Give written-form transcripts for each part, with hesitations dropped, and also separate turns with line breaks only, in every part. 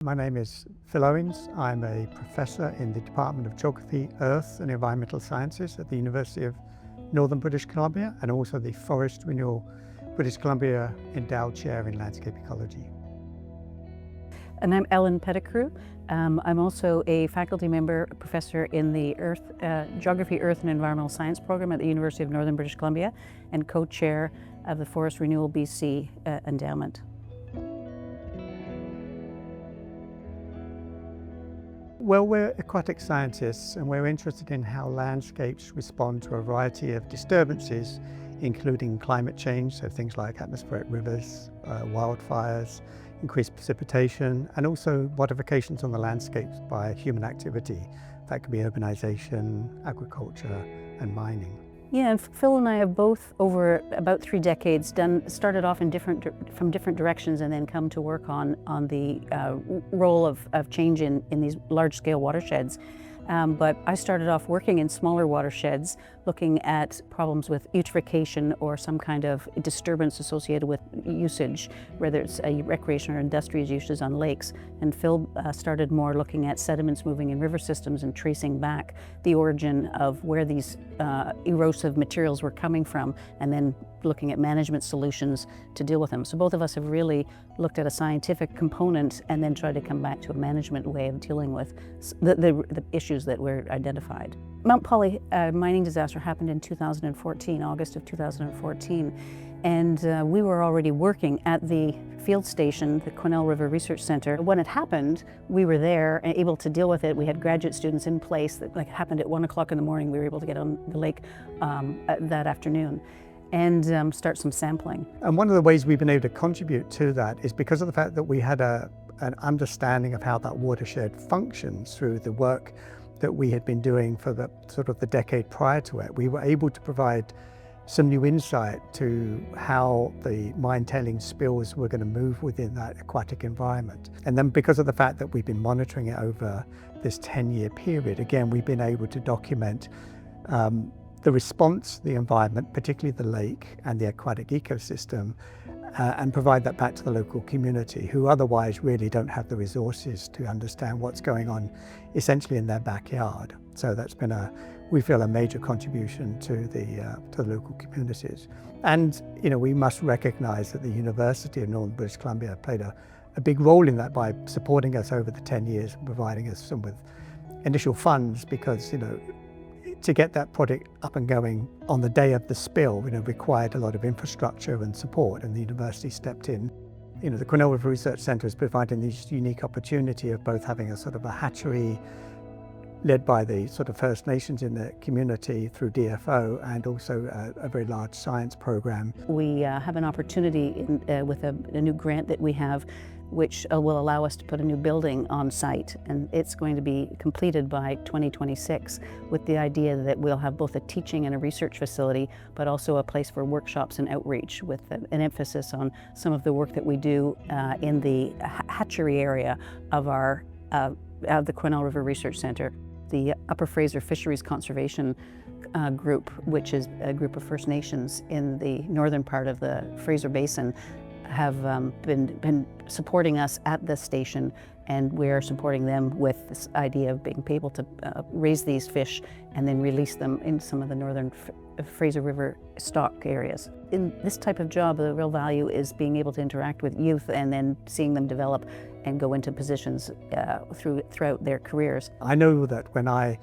My name is Phil Owens. I'm a professor in the Department of Geography, Earth and Environmental Sciences at the University of Northern British Columbia, and also the Forest Renewal British Columbia Endowed Chair in Landscape Ecology.
And I'm Ellen Petticrew. I'm also a faculty member, professor in the Geography, Earth and Environmental Science program at the University of Northern British Columbia and co-chair of the Forest Renewal BC endowment.
Well, we're aquatic scientists and we're interested in how landscapes respond to a variety of disturbances, including climate change, so things like atmospheric rivers, wildfires, increased precipitation, and also modifications on the landscapes by human activity. That could be urbanization, agriculture, and mining.
Yeah, and Phil and I have both, over about 3 decades, started off in from different directions and then come to work on the role of change in these large-scale watersheds. But I started off working in smaller watersheds, looking at problems with eutrophication or some kind of disturbance associated with usage, whether it's a recreation or industrial uses on lakes. And Phil started more looking at sediments moving in river systems and tracing back the origin of where these erosive materials were coming from, and then looking at management solutions to deal with them. So both of us have really looked at a scientific component and then tried to come back to a management way of dealing with the issues that were identified. Mount Polley mining disaster happened in 2014, August of 2014. And we were already working at the field station, the Quesnel River Research Center. When it happened, we were there and able to deal with it. We had graduate students in place. That it happened at 1 o'clock in the morning. We were able to get on the lake that afternoon and start some sampling.
And one of the ways we've been able to contribute to that is because of the fact that we had an understanding of how that watershed functions through the work that we had been doing for the decade prior to it. We were able to provide some new insight to how the mine tailings spills were going to move within that aquatic environment. And then because of the fact that we've been monitoring it over this 10-year period, again, we've been able to document the response to the environment, particularly the lake and the aquatic ecosystem, and provide that back to the local community, who otherwise really don't have the resources to understand what's going on essentially in their backyard. So that's been we feel, a major contribution to the local communities. And we must recognize that the University of Northern British Columbia played a big role in that by supporting us over the 10 years and providing us with initial funds, because to get that project up and going on the day of the spill, required a lot of infrastructure and support, and the university stepped in. The Quesnel River Research Center is providing this unique opportunity of both having a hatchery led by the First Nations in the community through DFO, and also a very large science program.
We have an opportunity with a new grant that we have, which will allow us to put a new building on site, and it's going to be completed by 2026, with the idea that we'll have both a teaching and a research facility, but also a place for workshops and outreach, with an emphasis on some of the work that we do in the hatchery area of the Quesnel River Research Center. The Upper Fraser Fisheries Conservation group, which is a group of First Nations in the northern part of the Fraser Basin, have been supporting us at this station, and we're supporting them with this idea of being able to raise these fish and then release them in some of the northern Fraser River stock areas. In this type of job, the real value is being able to interact with youth and then seeing them develop and go into positions throughout their careers.
I know that when I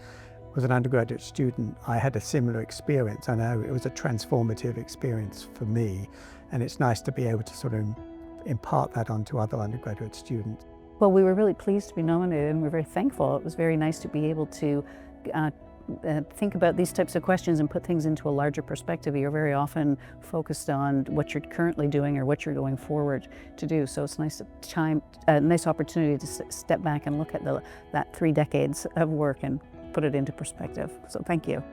was an undergraduate student, I had a similar experience. I know it was a transformative experience for me, and it's nice to be able to impart that onto other undergraduate students.
Well, we were really pleased to be nominated, and we're very thankful. It was very nice to be able to think about these types of questions and put things into a larger perspective. You're very often focused on what you're currently doing or what you're going forward to do. So it's a nice opportunity to step back and look at that 3 decades of work and put it into perspective. So thank you.